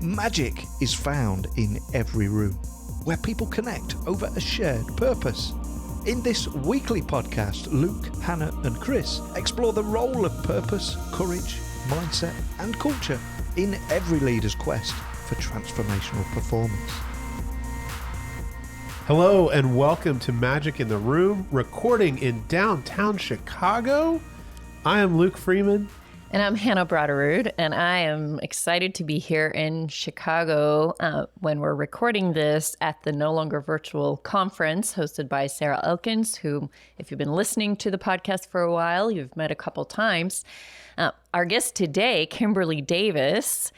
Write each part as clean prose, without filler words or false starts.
Magic is found in every room, where people connect over a shared purpose. In this weekly podcast, Luke, Hannah and Chris explore the role of purpose, courage, mindset and culture in every leader's quest for transformational performance. Hello and welcome to Magic in the Room, recording in downtown Chicago. I am Luke Freeman. And I'm Hannah Broderud, and I am excited to be here in Chicago when we're recording this at the No Longer Virtual conference hosted by Sarah Elkins, who, if you've been listening to the podcast for a while, you've met a couple times. Our guest today, Kimberly Davis,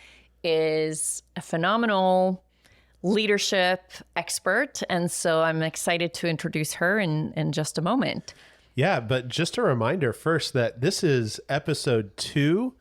is a phenomenal leadership expert, and so I'm excited to introduce her in just a moment. Yeah, but just a reminder first that this is episode 2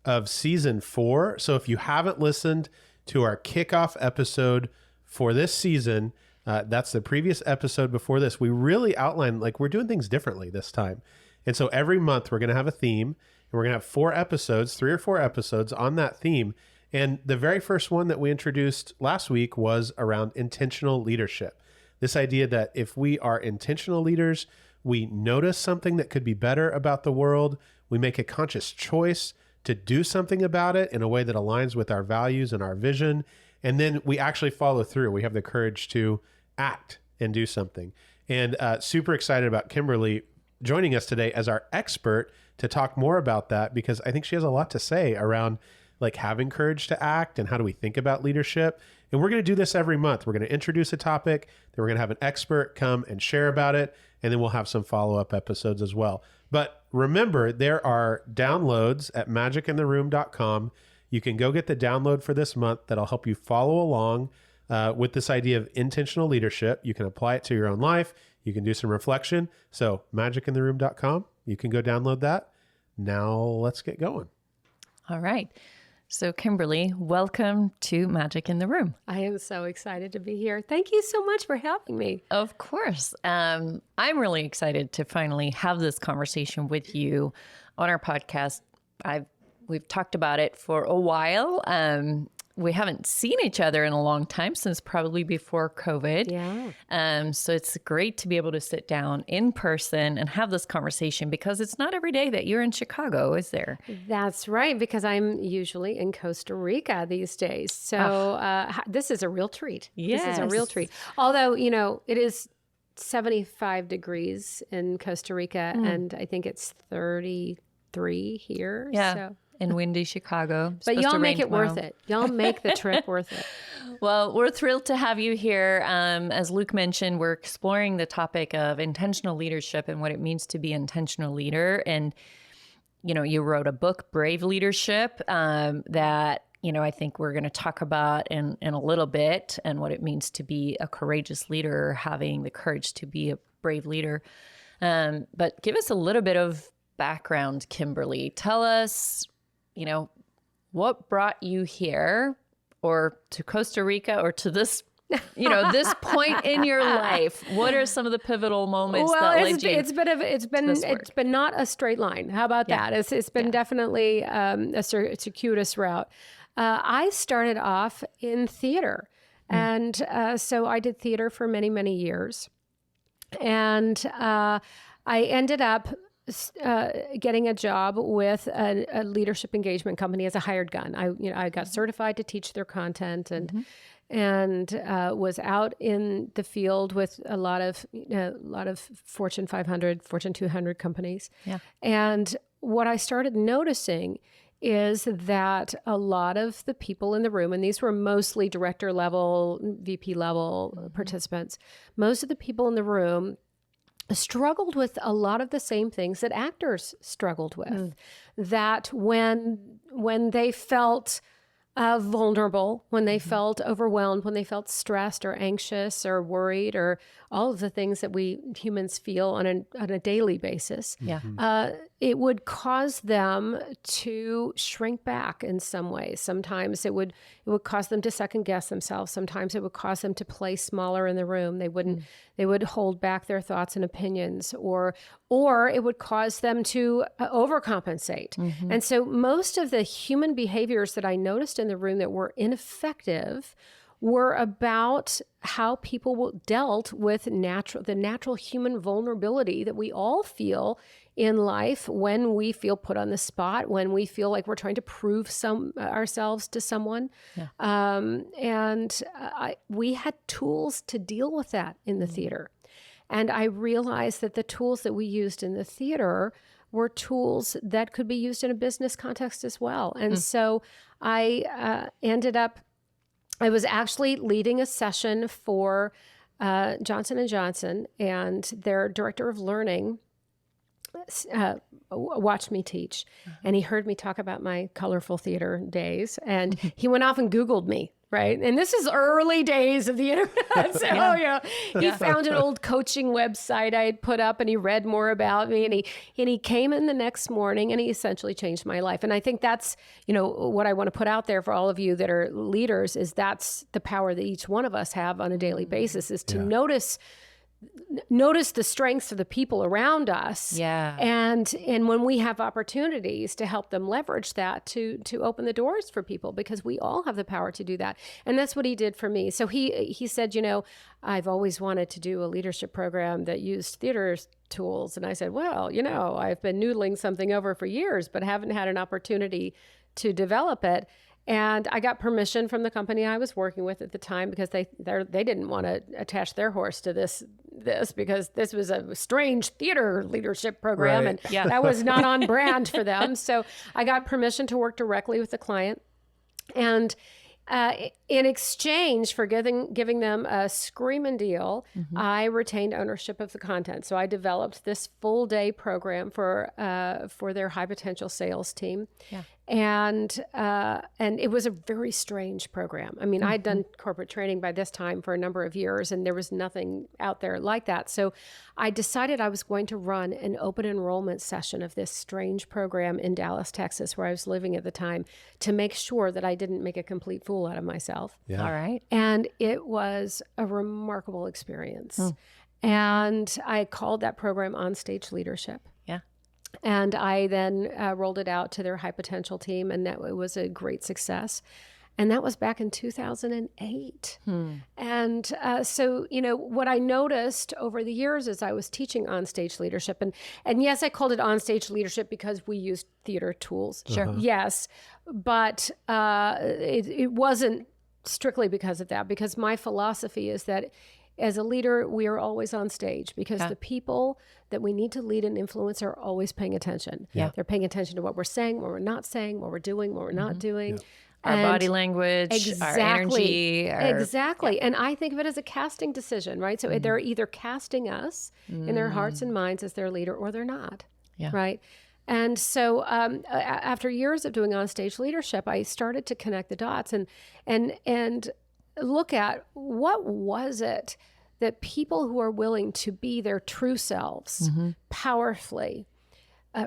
of season 4. So if you haven't listened to our kickoff episode for this season, that's the previous episode before this, we really outlined, like, we're doing things differently this time. And so every month we're going to have a theme, and we're going to have 4 episodes, 3 or 4 episodes on that theme. And the very first one that we introduced last week was around intentional leadership. This idea that if we are intentional leaders, we notice something that could be better about the world, we make a conscious choice to do something about it in a way that aligns with our values and our vision, and then we actually follow through. We have the courage to act and do something. And super excited about Kimberly joining us today as our expert to talk more about that, because I think she has a lot to say around like having courage to act and how do we think about leadership. And we're going to do this every month. We're going to introduce a topic, then we're going to have an expert come and share about it, and then we'll have some follow-up episodes as well. But remember, there are downloads at magicintheroom.com. You can go get the download for this month that'll help you follow along with this idea of intentional leadership. You can apply it to your own life. You can do some reflection. So magicintheroom.com, you can go download that. Now let's get going. All right. So Kimberly, welcome to Magic in the Room. I am so excited to be here. Thank you so much for having me. Of course. I'm really excited to finally have this conversation with you on our podcast. We've talked about it for a while. We haven't seen each other in a long time, since probably before COVID. Yeah. So it's great to be able to sit down in person and have this conversation, because it's not every day that you're in Chicago, is there? That's right, because I'm usually in Costa Rica these days. So this is a real treat. Yes. This is a real treat. Although, you know, it is 75 degrees in Costa Rica, and I think it's 33 here. Yeah. So. In windy Chicago. But y'all make it worth it. Y'all make the trip worth it. Well, we're thrilled to have you here. As Luke mentioned, we're exploring the topic of intentional leadership and what it means to be an intentional leader. And, you know, you wrote a book, Brave Leadership, that, you know, I think we're going to talk about in a little bit, and what it means to be a courageous leader, having the courage to be a brave leader. But give us a little bit of background, Kimberly. Tell us, you know, what brought you here, or to Costa Rica, or to this, you know, this point in your life? What are some of the pivotal moments that led you? It's been not a straight line. How about that? It's been definitely a circuitous route. I started off in theater, and so I did theater for many, many years, and I ended up getting a job with a leadership engagement company as a hired gun. I got certified to teach their content, and was out in the field with a lot of Fortune 500, Fortune 200 companies. Yeah. And what I started noticing is that a lot of the people in the room, and these were mostly director level, VP level participants, most of the people in the room struggled with a lot of the same things that actors struggled with. That when they felt vulnerable, when they felt overwhelmed, when they felt stressed or anxious or worried, or all of the things that we humans feel on a daily basis, it would cause them to shrink back in some ways. Sometimes it would cause them to second guess themselves. Sometimes it would cause them to play smaller in the room. They would hold back their thoughts and opinions, or or it would cause them to overcompensate. And so most of the human behaviors that I noticed in the room that were ineffective were about how people dealt with the natural human vulnerability that we all feel in life when we feel put on the spot, when we feel like we're trying to prove ourselves to someone. We had tools to deal with that in the theater. And I realized that the tools that we used in the theater were tools that could be used in a business context as well. And so I I was actually leading a session for Johnson & Johnson, and their director of learning watched me teach. And he heard me talk about my colorful theater days, and he went off and Googled me. Right. And this is early days of the internet. So, he found an old coaching website I had put up, and he read more about me, and he came in the next morning, and he essentially changed my life. And I think that's, what I want to put out there for all of you that are leaders is that's the power that each one of us have on a daily basis, is to notice the strengths of the people around us. And when we have opportunities to help them leverage that to open the doors for people, because we all have the power to do that. And that's what he did for me. So he said, I've always wanted to do a leadership program that used theater tools. And I said, well, I've been noodling something over for years, but haven't had an opportunity to develop it. And I got permission from the company I was working with at the time, because they didn't want to attach their horse to this because this was a strange theater leadership program, and that was not on brand for them. So I got permission to work directly with the client, and in exchange for giving them a screaming deal, I retained ownership of the content. So I developed this full day program for their high potential sales team. And it was a very strange program. I mean, I'd done corporate training by this time for a number of years, and there was nothing out there like that. So I decided I was going to run an open enrollment session of this strange program in Dallas, Texas, where I was living at the time, to make sure that I didn't make a complete fool out of myself. All right. And it was a remarkable experience. And I called that program On Stage Leadership. And I then rolled it out to their high potential team, and it was a great success. And that was back in 2008. And so, what I noticed over the years as I was teaching on-stage leadership, and yes, I called it on-stage leadership because we used theater tools. Sure. Yes. But it wasn't strictly because of that, because my philosophy is that as a leader, we are always on stage, because the people that we need to lead and influence are always paying attention. They're paying attention to what we're saying, what we're not saying, what we're doing, what we're not doing. Our body language, our energy. Exactly. And I think of it as a casting decision, right? So they're either casting us in their hearts and minds as their leader, or they're not, right? And so after years of doing on-stage leadership, I started to connect the dots and look at what was it that people who are willing to be their true selves powerfully,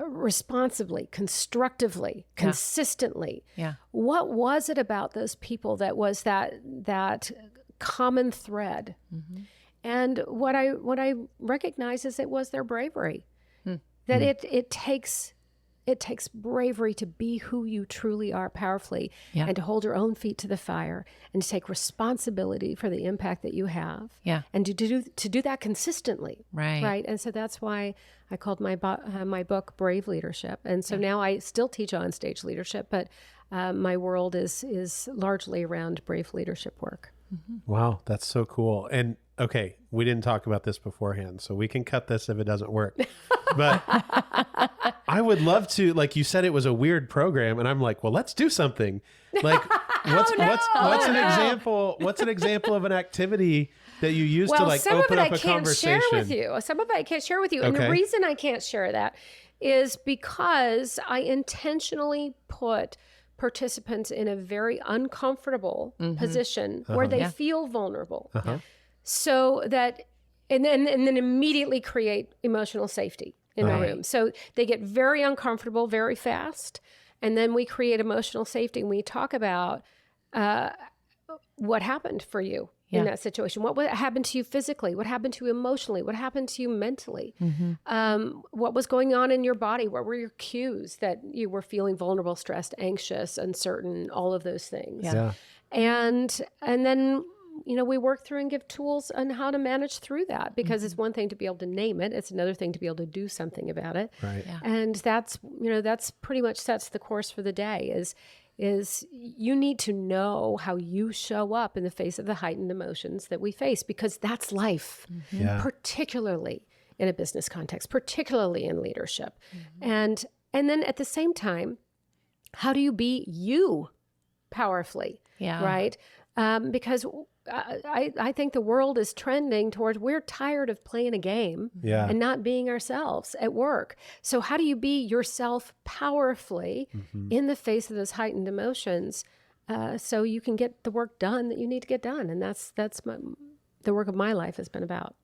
responsibly, constructively, consistently. What was it about those people that was that common thread? And what I recognize is it was their bravery. That it takes bravery to be who you truly are powerfully, and to hold your own feet to the fire, and to take responsibility for the impact that you have, and to do that consistently, right? And so that's why I called my book Brave Leadership. And so now I still teach on stage leadership, but my world is largely around brave leadership work. Wow, that's so cool. And okay, we didn't talk about this beforehand, so we can cut this if it doesn't work. But I would love to, like you said, it was a weird program, and I'm like, well, let's do something. Like, what's an example? What's an example of an activity that you use to like open up a conversation? Some of it I can't share with you, and the reason I can't share that is because I intentionally put participants in a very uncomfortable position where they feel vulnerable. So that, and then immediately create emotional safety in the room. So they get very uncomfortable very fast. And then we create emotional safety, and we talk about what happened for you in that situation? What happened to you physically? What happened to you emotionally? What happened to you mentally? What was going on in your body? What were your cues that you were feeling vulnerable, stressed, anxious, uncertain, all of those things? Yeah. And then, we work through and give tools on how to manage through that, because it's one thing to be able to name it. It's another thing to be able to do something about it. Right. Yeah. And that's pretty much sets the course for the day is you need to know how you show up in the face of the heightened emotions that we face, because that's life, Yeah. particularly in a business context, particularly in leadership. And then at the same time, how do you be you powerfully? Yeah. Right? Because I think the world is trending towards, we're tired of playing a game Yeah. and not being ourselves at work. So how do you be yourself powerfully in the face of those heightened emotions, so you can get the work done that you need to get done? And that's the work of my life has been about.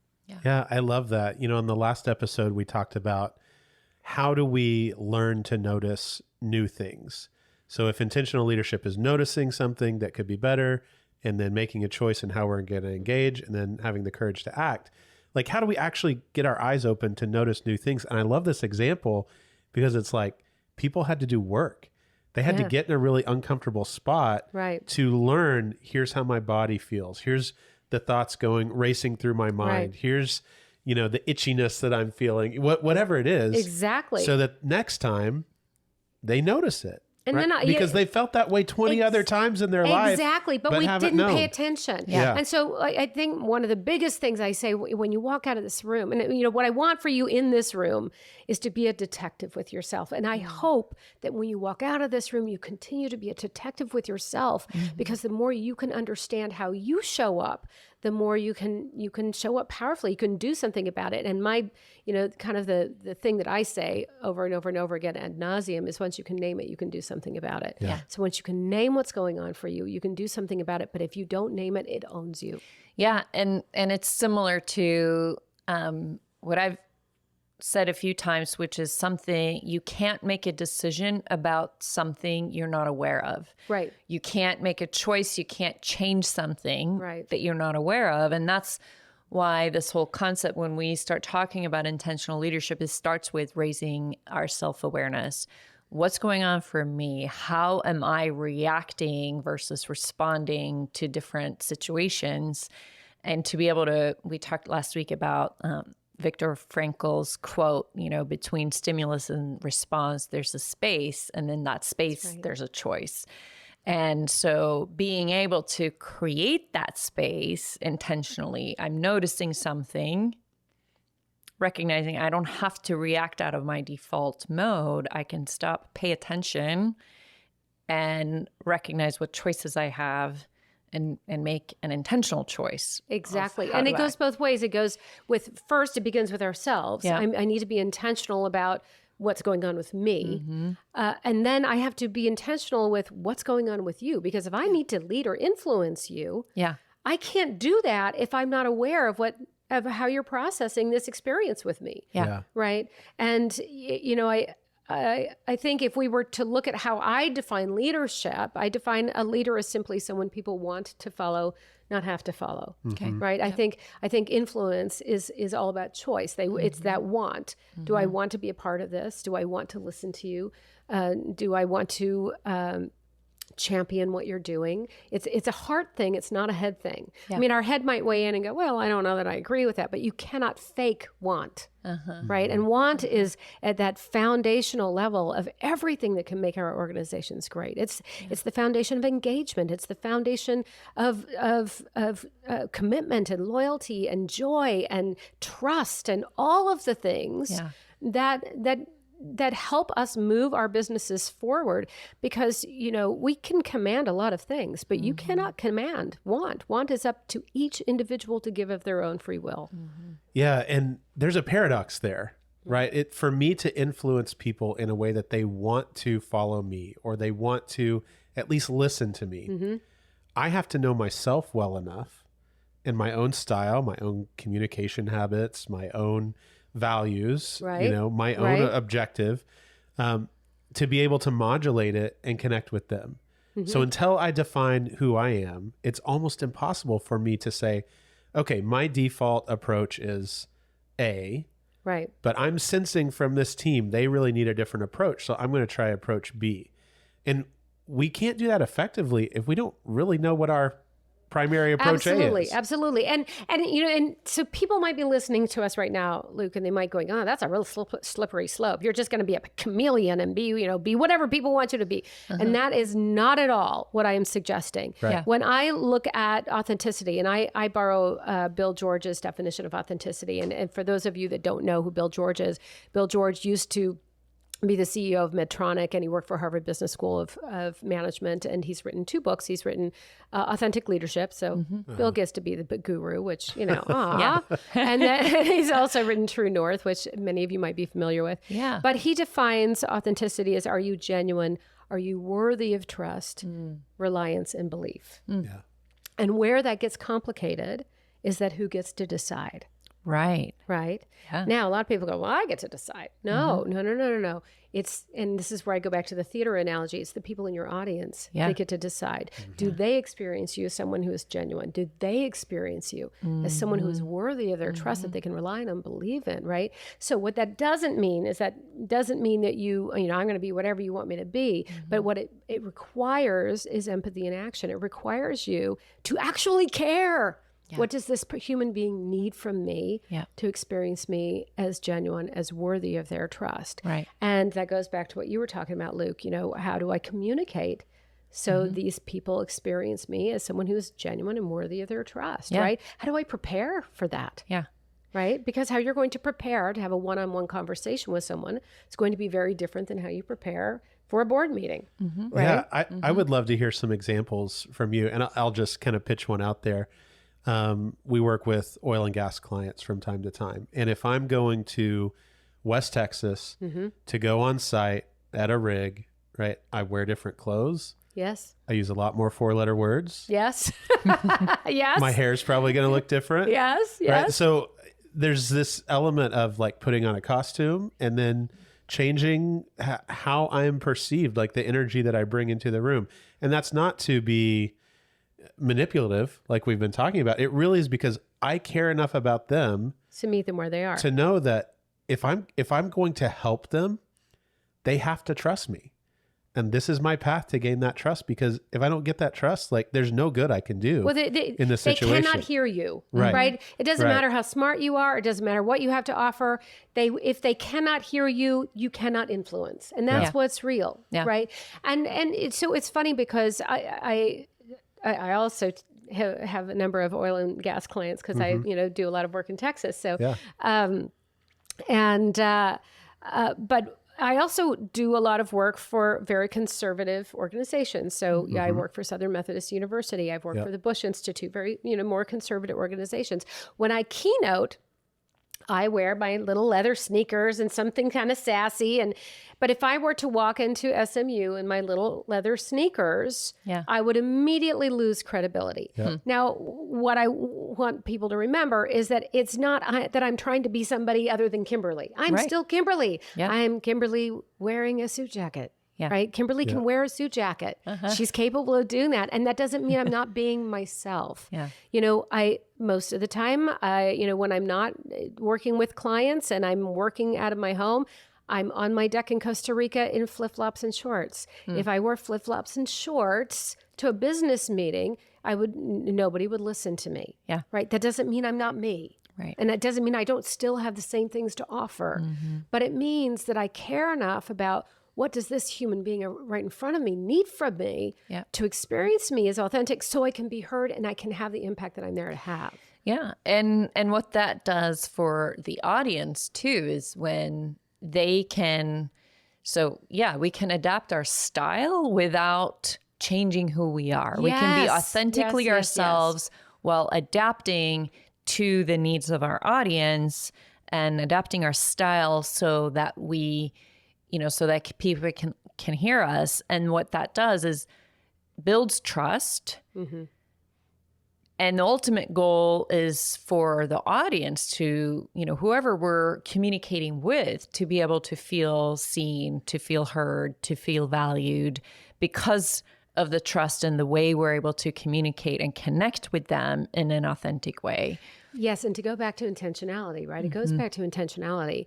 Yeah, I love that. In the last episode, we talked about how do we learn to notice new things. So if intentional leadership is noticing something that could be better, and then making a choice in how we're going to engage, and then having the courage to act, like, how do we actually get our eyes open to notice new things? And I love this example because it's like people had to do work. They had to get in a really uncomfortable spot to learn, here's how my body feels. Here's the thoughts racing through my mind. Here's, the itchiness that I'm feeling, whatever it is. Exactly. So that next time they notice it. And right? then because they felt that way 20 other times in their life. Exactly. But we didn't pay attention. Yeah. And so I think one of the biggest things I say when you walk out of this room, and what I want for you in this room is to be a detective with yourself. And I hope that when you walk out of this room, you continue to be a detective with yourself, because the more you can understand how you show up, the more you can show up powerfully. You can do something about it. And my, kind of the thing that I say over and over and over again ad nauseum is, once you can name it, you can do something about it. Yeah. So once you can name what's going on for you, you can do something about it. But if you don't name it, it owns you. Yeah. And it's similar to what I've said a few times, which is something, you can't make a decision about something you're not aware of. Right. You can't make a choice. You can't change something Right. that you're not aware of. And that's why this whole concept, when we start talking about intentional leadership, it starts with raising our self-awareness. What's going on for me? How am I reacting versus responding to different situations? And to be able to, we talked last week about Viktor Frankl's quote, between stimulus and response, there's a space, and in that space, there's a choice. And so being able to create that space intentionally, I'm noticing something, recognizing I don't have to react out of my default mode. I can stop, pay attention, and recognize what choices I have, and make an intentional choice. Exactly. And it goes both ways. It goes with, first, it begins with ourselves. Yeah. I need to be intentional about what's going on with me. And then I have to be intentional with what's going on with you. Because if I need to lead or influence you, I can't do that if I'm not aware of how you're processing this experience with me. Yeah. Right. And, I think if we were to look at how I define leadership, I define a leader as simply someone people want to follow, not have to follow. Okay. Right. I think influence is all about choice. It's that want. Do I want to be a part of this? Do I want to listen to you? Do I want to champion what you're doing? It's a heart thing. It's not a head thing. Yeah. I mean, our head might weigh in and go, well, I don't know that I agree with that, but you cannot fake want. Right. And want is at that foundational level of everything that can make our organizations great. It's the foundation of engagement. It's the foundation of commitment and loyalty and joy and trust and all of the things that help us move our businesses forward, because, we can command a lot of things, but you cannot command want. Want is up to each individual to give of their own free will. Yeah. And there's a paradox there, right? For me to influence people in a way that they want to follow me, or they want to at least listen to me, I have to know myself well enough, and my own style, my own communication habits, my own values, my own objective, to be able to modulate it and connect with them. So until I define who I am, it's almost impossible for me to say, okay, my default approach is A, Right. but I'm sensing from this team, they really need a different approach. So I'm going to try approach B. And we can't do that effectively if we don't really know what our primary approach Absolutely, is. absolutely. And and so people might be listening to us right now, Luke, and they might going, "Oh, that's a real slippery slope. You're just going to be a chameleon and be whatever people want you to be." And that is not at all what I am suggesting. Right. Yeah. When I look at authenticity, and I borrow Bill George's definition of authenticity, and for those of you that don't know who Bill George is, Bill George used to be the CEO of Medtronic, and he worked for Harvard Business School of Management, and he's written 2 books. He's written Authentic Leadership, so Bill gets to be the guru, which, aw. And then he's also written True North, which many of you might be familiar with. Yeah. But he defines authenticity as, are you genuine? Are you worthy of trust, reliance, and belief? Yeah. And where that gets complicated is that who gets to decide. Right. Right. Yeah. Now, a lot of people go, well, I get to decide. No. It's, and this is where I go back to the theater analogy. It's the people in your audience that get to decide. Do they experience you as someone who is genuine? Do they experience you as someone who is worthy of their trust, that they can rely on and believe in? Right. So what that doesn't mean is that you, I'm going to be whatever you want me to be. But what it requires is empathy in action. It requires you to actually care. Yeah. What does this human being need from me to experience me as genuine, as worthy of their trust? Right. And that goes back to what you were talking about, Luke. How do I communicate so these people experience me as someone who is genuine and worthy of their trust, right? How do I prepare for that? Yeah. Right? Because how you're going to prepare to have a one-on-one conversation with someone is going to be very different than how you prepare for a board meeting, right? Yeah, I would love to hear some examples from you, and I'll just kind of pitch one out there. We work with oil and gas clients from time to time. And if I'm going to West Texas to go on site at a rig, right, I wear different clothes. Yes. I use a lot more 4-letter words. Yes. Yes. My hair's probably going to look different. Yes. Yes. Right? So there's this element of like putting on a costume and then changing how I'm perceived, like the energy that I bring into the room. And that's not to be manipulative like we've been talking about. It really is because I care enough about them to meet them where they are, to know that if I'm going to help them, they have to trust me, and this is my path to gain that trust. Because if I don't get that trust, like there's no good I can do in this situation. They cannot hear you, Right. right? It doesn't Right. matter how smart you are. It doesn't matter what you have to offer. If they cannot hear you, you cannot influence, and that's what's real, right? And so it's funny because I also have a number of oil and gas clients because I do a lot of work in Texas. So, but I also do a lot of work for very conservative organizations. So I work for Southern Methodist University. I've worked for the Bush Institute, very more conservative organizations. When I keynote, I wear my little leather sneakers and something kind of sassy. But if I were to walk into SMU in my little leather sneakers, I would immediately lose credibility. Now, what I want people to remember is that it's not that I'm trying to be somebody other than Kimberly. I'm still Kimberly. I'm Kimberly wearing a suit jacket. Right? Kimberly can wear a suit jacket. She's capable of doing that. And that doesn't mean I'm not being myself. Most of the time, when I'm not working with clients and I'm working out of my home, I'm on my deck in Costa Rica in flip-flops and shorts. If I wore flip-flops and shorts to a business meeting, nobody would listen to me. Right? That doesn't mean I'm not me. Right. And that doesn't mean I don't still have the same things to offer. But it means that I care enough about what does this human being right in front of me need from me to experience me as authentic so I can be heard and I can have the impact that I'm there to have. Yeah. And what that does for the audience too is when they can, we can adapt our style without changing who we are. We can be authentically ourselves while adapting to the needs of our audience and adapting our style so that we so that people can hear us. And what that does is builds trust. And the ultimate goal is for the audience to, whoever we're communicating with, to be able to feel seen, to feel heard, to feel valued because of the trust and the way we're able to communicate and connect with them in an authentic way. Yes, and to go back to intentionality, right? It goes back to intentionality.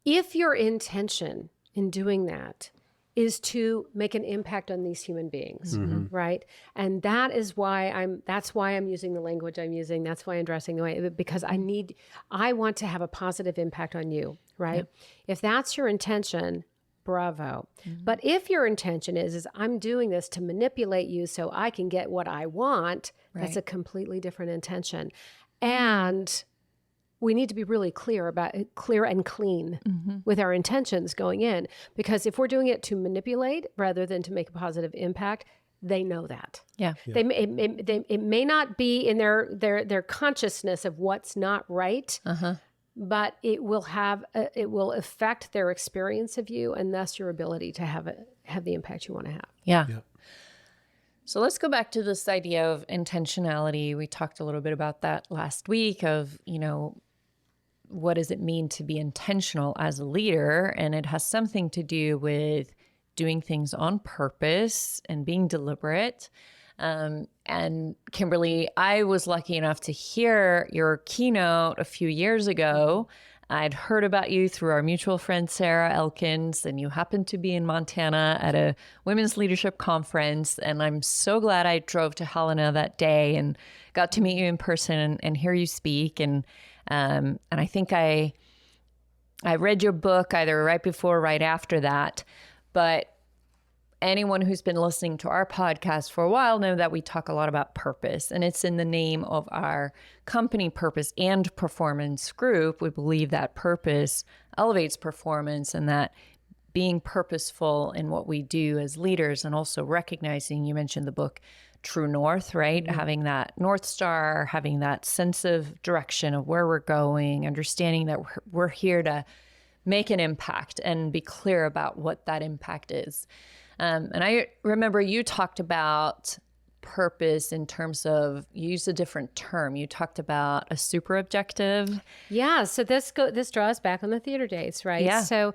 If your intention in doing that is to make an impact on these human beings, right? And that is why that's why I'm using the language I'm using. That's why I'm dressing the way, because I want to have a positive impact on you, right? Yep. If that's your intention, bravo. But if your intention is I'm doing this to manipulate you so I can get what I want, that's a completely different intention. And we need to be really clear and clean with our intentions going in, because if we're doing it to manipulate rather than to make a positive impact, they know that. Yeah. It may not be in their consciousness of what's not right, but it will affect their experience of you, and thus your ability to have the impact you want to have. Yeah. So let's go back to this idea of intentionality. We talked a little bit about that last week of, what does it mean to be intentional as a leader? And it has something to do with doing things on purpose and being deliberate. And Kimberly, I was lucky enough to hear your keynote a few years ago. I'd heard about you through our mutual friend, Sarah Elkins, and you happened to be in Montana at a women's leadership conference. And I'm so glad I drove to Helena that day and got to meet you in person and hear you speak. And I think I read your book either right before or right after that. But anyone who's been listening to our podcast for a while know that we talk a lot about purpose, and it's in the name of our company purpose and performance group. We believe that purpose elevates performance, and that being purposeful in what we do as leaders, and also recognizing, you mentioned the book True North, right? Having that North Star, having that sense of direction of where we're going, understanding that we're here to make an impact and be clear about what that impact is. And I remember you talked about purpose in terms of, you used a different term. You talked about a super objective. Yeah. So this draws back on the theater days, right? Yeah. So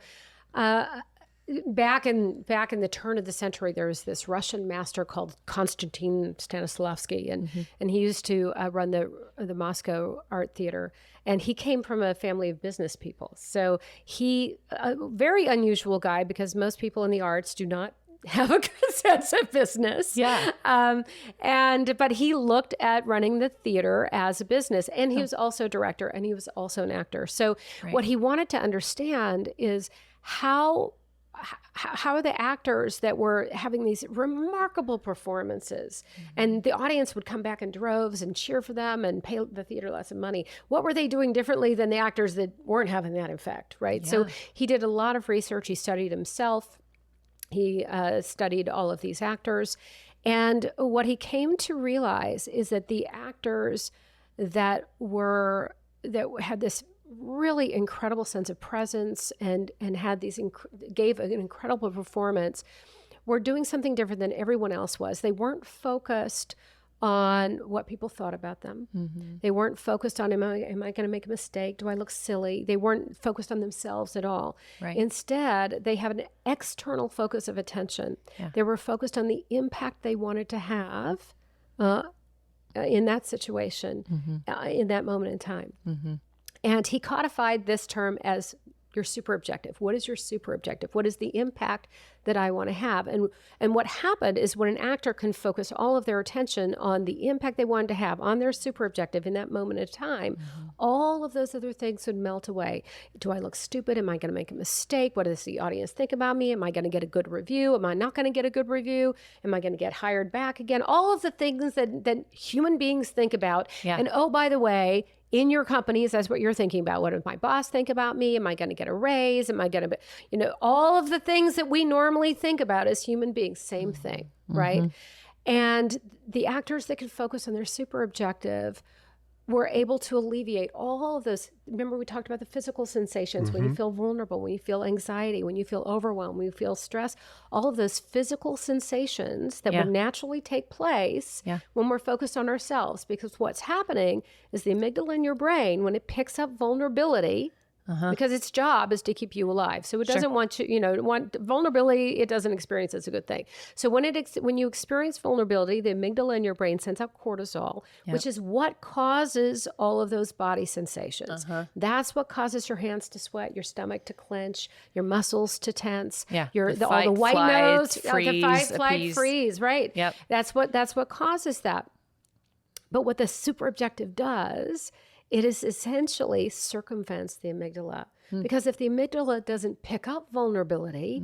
back in the turn of the century, there was this Russian master called Konstantin Stanislavski, and he used to run the Moscow Art Theater. And he came from a family of business people. So he, a very unusual guy, because most people in the arts do not have a good sense of business. Yeah. But he looked at running the theater as a business, and he was also a director, and he was also an actor. So what he wanted to understand is how are the actors that were having these remarkable performances, and the audience would come back in droves and cheer for them and pay the theater lots of money. What were they doing differently than the actors that weren't having that effect, right? Yeah. So he did a lot of research. He studied himself. He studied all of these actors. And what he came to realize is that the actors that had this really incredible sense of presence and had gave an incredible performance were doing something different than everyone else was. They weren't focused on what people thought about them. They weren't focused on, am I going to make a mistake? Do I look silly? They weren't focused on themselves at all. Right. Instead, they have an external focus of attention. Yeah. They were focused on the impact they wanted to have in that situation, in that moment in time. And he codified this term as your super objective. What is your super objective? What is the impact that I want to have? And what happened is, when an actor can focus all of their attention on the impact they wanted to have on their super objective in that moment of time, all of those other things would melt away. Do I look stupid? Am I going to make a mistake? What does the audience think about me? Am I going to get a good review? Am I not going to get a good review? Am I going to get hired back again? All of the things that human beings think about. Yeah. And oh, by the way, in your companies, that's what you're thinking about. What does my boss think about me? Am I going to get a raise? Am I going to, all of the things that we normally think about as human beings, same thing, right? And the actors that could focus on their super objective were able to alleviate all of those. Remember, we talked about the physical sensations, when you feel vulnerable, when you feel anxiety, when you feel overwhelmed, when you feel stress, all of those physical sensations that would naturally take place when we're focused on ourselves. Because what's happening is the amygdala in your brain, when it picks up vulnerability, because its job is to keep you alive. So it doesn't want you, want vulnerability. It doesn't experience as a good thing. So when you experience vulnerability, the amygdala in your brain sends out cortisol, which is what causes all of those body sensations. That's what causes your hands to sweat, your stomach to clench, your muscles to tense, all the white nose, the fight, flight, freeze, right? Yep. That's what causes that. But what the super objective does, it is essentially circumvents the amygdala. Because if the amygdala doesn't pick up vulnerability,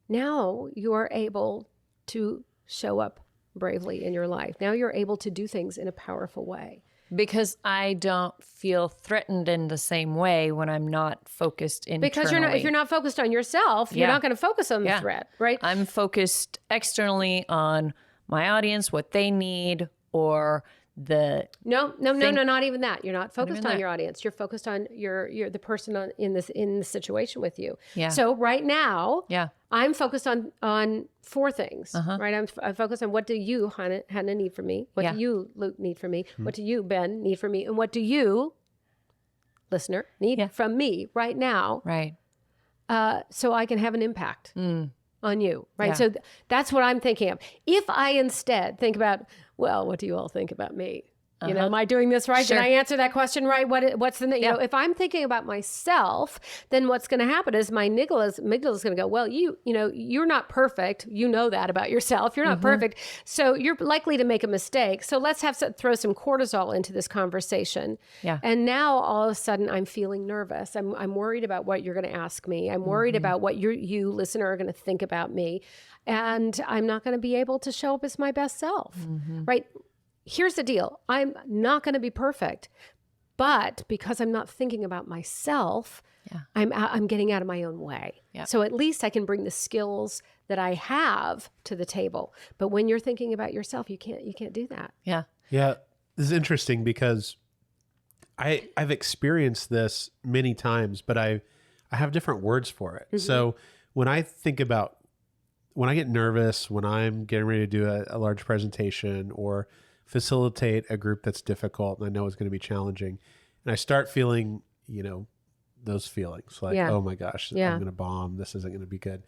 now you are able to show up bravely in your life. Now you're able to do things in a powerful way. Because I don't feel threatened in the same way when I'm not focused internally. Because if you're not focused on yourself, you're not going to focus on the threat, right? I'm focused externally on my audience, what they need, or the no, not even that. You're not focused on your audience. You're focused on the person in the situation with you. Yeah. So right now, I'm focused on four things. Right. I'm focused on what do you, Hannah, need from me? What do you, Luke, need from me? What do you, Ben, need from me? And what do you, listener, need from me right now? Right. So I can have an impact on you. Right. Yeah. So that's what I'm thinking of. If I instead think about, well, what do you all think about me? Am I doing this right? Sure. Did I answer that question right? What's the if I'm thinking about myself, then what's going to happen is my amygdala is going to go, well, you're not perfect. You know that about yourself. You're not perfect. So you're likely to make a mistake. So let's throw some cortisol into this conversation. Yeah. And now all of a sudden I'm feeling nervous. I'm worried about what you're going to ask me. I'm worried about what you listener are going to think about me. And I'm not going to be able to show up as my best self. Right? Here's the deal. I'm not going to be perfect, but because I'm not thinking about myself, I'm getting out of my own way. Yeah. So at least I can bring the skills that I have to the table. But when you're thinking about yourself, you can't do that. Yeah. Yeah. This is interesting because I've experienced this many times, but I have different words for it. So when I get nervous, when I'm getting ready to do a large presentation or facilitate a group that's difficult and I know it's going to be challenging, and I start feeling, those feelings like, oh my gosh, I'm going to bomb. This isn't going to be good.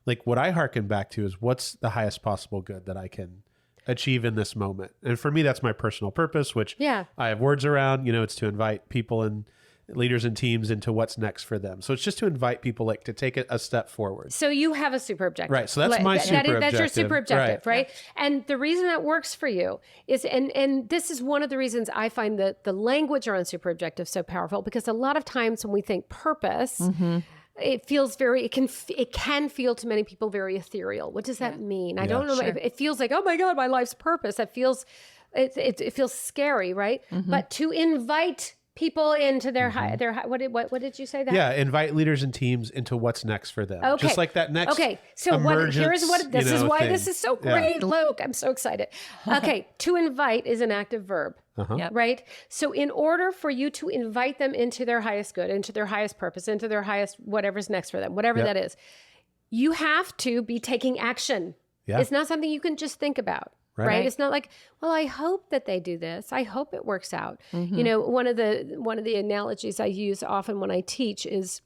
Like what I hearken back to is what's the highest possible good that I can achieve in this moment. And for me, that's my personal purpose, which I have words around, it's to invite people and leaders and teams into what's next for them. So it's just to invite people to take a step forward. So you have a super objective. Right. So that's my super objective. That's your super objective, right? And the reason that works for you is, and this is one of the reasons I find that the language around super objective so powerful, because a lot of times when we think purpose, it feels it can feel to many people very ethereal. What does that mean? I don't know. Sure. It feels like, oh my God, my life's purpose. It feels scary, right? But to invite people into their what did you say that? Yeah, invite leaders and teams into what's next for them. Okay. Just like that next. Okay. So this is why this is so great, Luke. I'm so excited. Okay, to invite is an active verb. Right? So in order for you to invite them into their highest good, into their highest purpose, into their highest whatever's next for them, whatever that is, you have to be taking action. Yeah. It's not something you can just think about. Right. It's not like, well, I hope that they do this. I hope it works out. One of the analogies I use often when I teach is,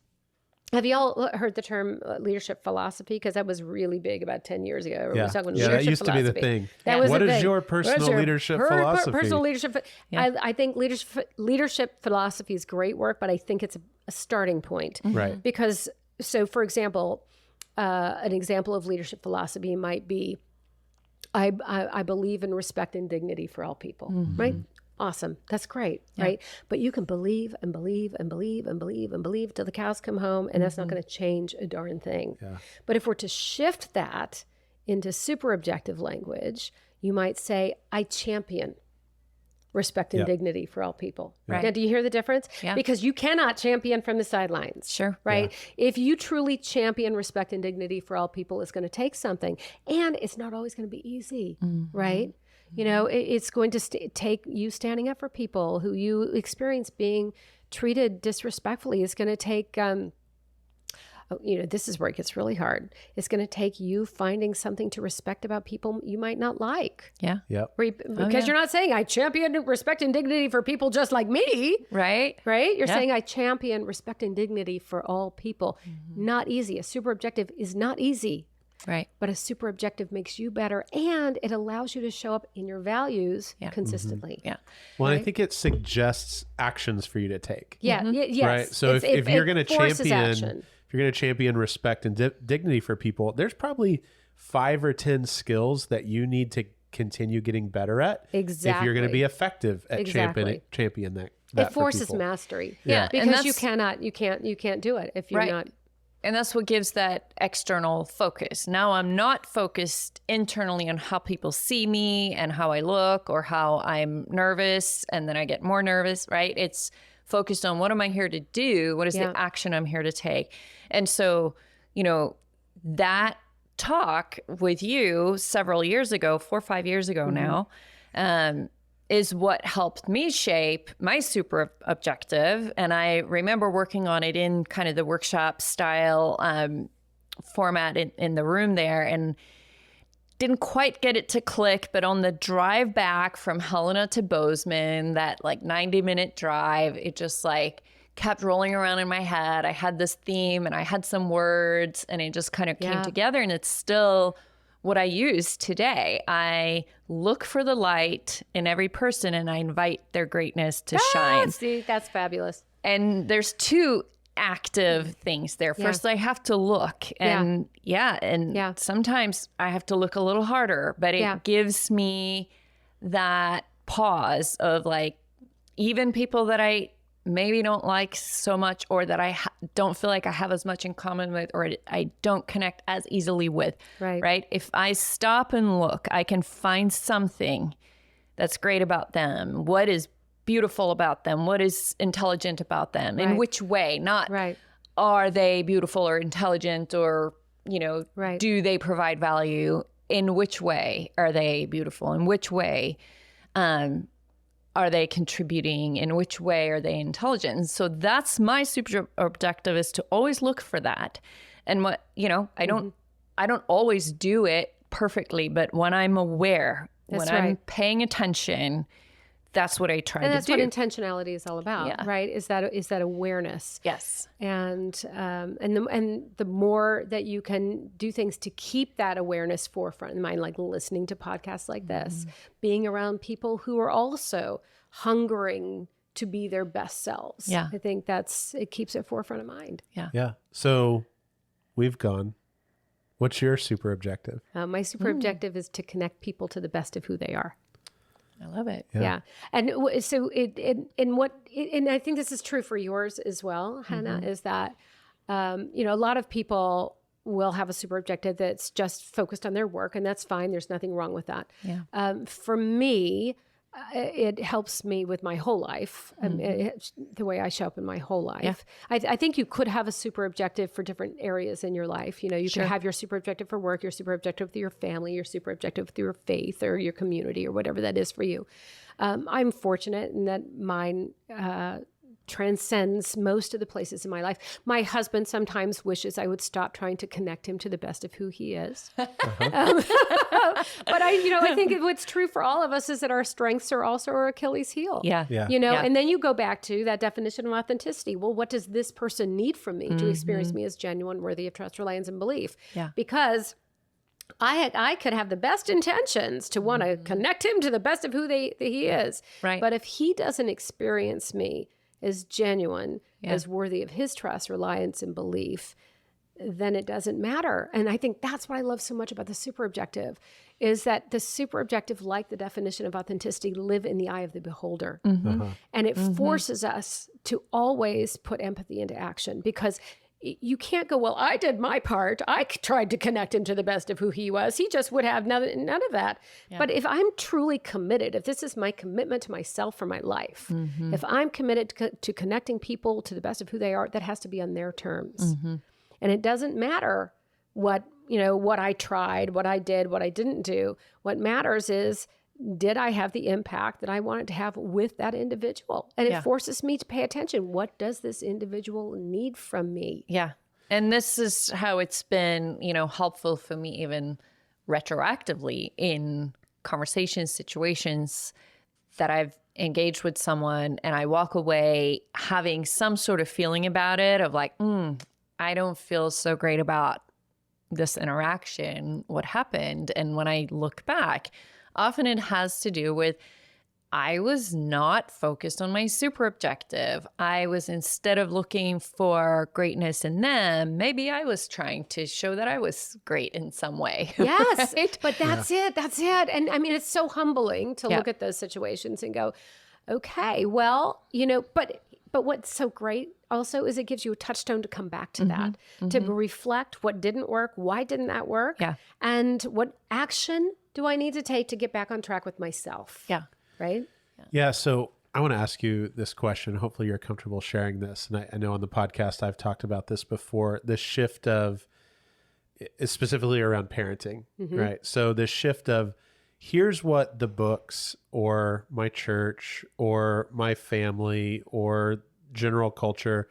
have you all heard the term leadership philosophy? Because that was really big about 10 years ago. That used to be the thing. What is your personal leadership philosophy? Personal leadership. I think leadership philosophy is great work, but I think it's a starting point. Right. Because, so for example, an example of leadership philosophy might be, I believe in respect and dignity for all people, right? Awesome. That's great, right? But you can believe and believe and believe and believe and believe till the cows come home, and that's not going to change a darn thing. Yeah. But if we're to shift that into super objective language, you might say, I champion respect and dignity for all people. Right. Now, do you hear the difference? Yeah. Because you cannot champion from the sidelines. Sure. Right? Yeah. If you truly champion respect and dignity for all people, it's going to take something. And it's not always going to be easy, right? It's going to take you standing up for people who you experience being treated disrespectfully. It's going to take this is where it gets really hard. It's going to take you finding something to respect about people you might not like. Yeah. Yep. Because you're not saying I champion respect and dignity for people just like me. Right. Right? You're saying I champion respect and dignity for all people. Not easy. A super objective is not easy. Right. But a super objective makes you better, and it allows you to show up in your values consistently. Yeah. Well, I think it suggests actions for you to take. Yeah. Yes. Right. So if you're going to action. if you're going to champion respect and dignity for people, there's probably 5 or 10 skills that you need to continue getting better at. Exactly. If you're going to be effective at champion that it forces for people. mastery. Yeah. Because you can't do it if you're not. And that's what gives that external focus. Now I'm not focused internally on how people see me and how I look or how I'm nervous and then I get more nervous, right? It's focused on what am I here to do? What is the action I'm here to take? And so, that talk with you several years ago, 4 or 5 years ago now, is what helped me shape my super objective. And I remember working on it in kind of the workshop style format in the room there, and didn't quite get it to click. But on the drive back from Helena to Bozeman, that 90-minute drive, it just kept rolling around in my head. I had this theme and I had some words, and it just kind of came together, and it's still what I use today. I look for the light in every person and I invite their greatness to shine. See, that's fabulous. And there's 2 active things there. First, I have to look, and sometimes I have to look a little harder, but it gives me that pause of even people that I maybe don't like so much, or that I don't feel like I have as much in common with, or I don't connect as easily with, right? If I stop and look, I can find something that's great about them. What is beautiful about them? What is intelligent about them? In which way? Not are they beautiful or intelligent, or, do they provide value? In which way are they beautiful? In which way are they contributing? In which way are they intelligent? And so that's my super objective, is to always look for that. And what, I don't always do it perfectly, but when I'm aware, I'm paying attention, that's what I try to do. And that's what intentionality is all about, right? Is that awareness. Yes. And the more that you can do things to keep that awareness forefront in mind, like listening to podcasts like this, being around people who are also hungering to be their best selves. Yeah. I think it keeps it forefront of mind. Yeah. Yeah. So we've gone. What's your super objective? My super objective is to connect people to the best of who they are. I love it. Yeah. And so and I think this is true for yours as well, Hannah, is that, a lot of people will have a super objective that's just focused on their work, and that's fine. There's nothing wrong with that. Yeah. For me, it helps me with my whole life, the way I show up in my whole life. Yeah. I think you could have a super objective for different areas in your life. You could have your super objective for work, your super objective with your family, your super objective with your faith or your community or whatever that is for you. I'm fortunate in that mine transcends most of the places in my life. My husband sometimes wishes I would stop trying to connect him to the best of who he is. But I think what's true for all of us is that our strengths are also our Achilles heel. Yeah. And then you go back to that definition of authenticity. Well, what does this person need from me to experience me as genuine, worthy of trust, reliance, and belief? Yeah. Because I could have the best intentions to want to connect him to the best of who he is. Right. But if he doesn't experience me as genuine, as worthy of his trust, reliance, and belief, then it doesn't matter. And I think that's what I love so much about the super objective, is that the super objective, like the definition of authenticity, live in the eye of the beholder. And it forces us to always put empathy into action, because you can't go, well, I did my part. I tried to connect him to the best of who he was. He just would have none of that. Yeah. But if I'm truly committed, if this is my commitment to myself for my life, if I'm committed to connecting people to the best of who they are, that has to be on their terms. And it doesn't matter what I tried, what I did, what I didn't do. What matters is, did I have the impact that I wanted to have with that individual? And it forces me to pay attention. What does this individual need from me? Yeah. And this is how it's been, helpful for me even retroactively in conversations, situations that I've engaged with someone and I walk away having some sort of feeling about it of like, I don't feel so great about this interaction, what happened. And when I look back, often it has to do with I was not focused on my super objective. I was, instead of looking for greatness in them, maybe I was trying to show that I was great in some way. Yes, right? but that's it. That's it. And I mean, it's so humbling to look at those situations and go, okay, well, but what's so great also is it gives you a touchstone to come back to that, to reflect what didn't work, why didn't that work, and what action do I need to take to get back on track with myself. Yeah. Right? Yeah. So I want to ask you this question. Hopefully you're comfortable sharing this. And I know on the podcast, I've talked about this before, this shift of, specifically around parenting, right? So this shift of, here's what the books or my church or my family or general culture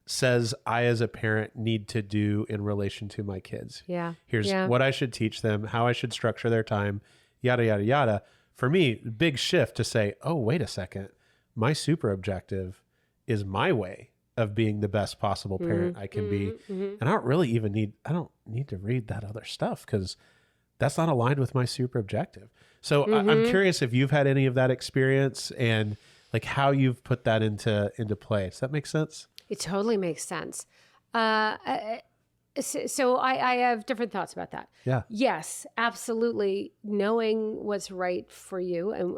says I as a parent need to do in relation to my kids. Yeah. Here's what I should teach them, how I should structure their time, yada, yada, yada. For me, big shift to say, oh, wait a second. My super objective is my way of being the best possible parent I can be. And I don't need to read that other stuff because that's not aligned with my super objective. So I'm curious if you've had any of that experience and like how you've put that into play. Does that make sense? It totally makes sense. So I have different thoughts about that. Yeah. Yes, absolutely. Knowing what's right for you and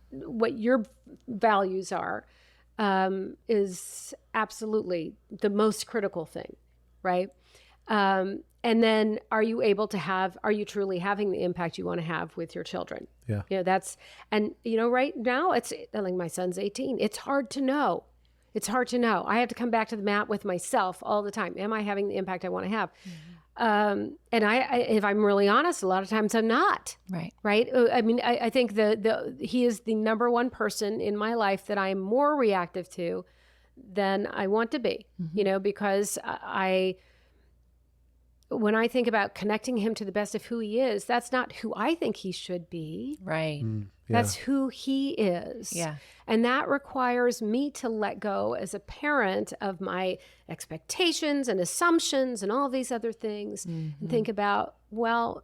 what your values are is absolutely the most critical thing, right? And then are you truly having the impact you want to have with your children? Yeah. Right now it's like my son's 18. It's hard to know. It's hard to know. I have to come back to the mat with myself all the time. Am I having the impact I want to have? And if I'm really honest, a lot of times I'm not. Right. Right. I mean, I think he is the number one person in my life that I am more reactive to than I want to be, because when I think about connecting him to the best of who he is, that's not who I think he should be. Right. That's who he is. Yeah. And that requires me to let go as a parent of my expectations and assumptions and all these other things and think about, well,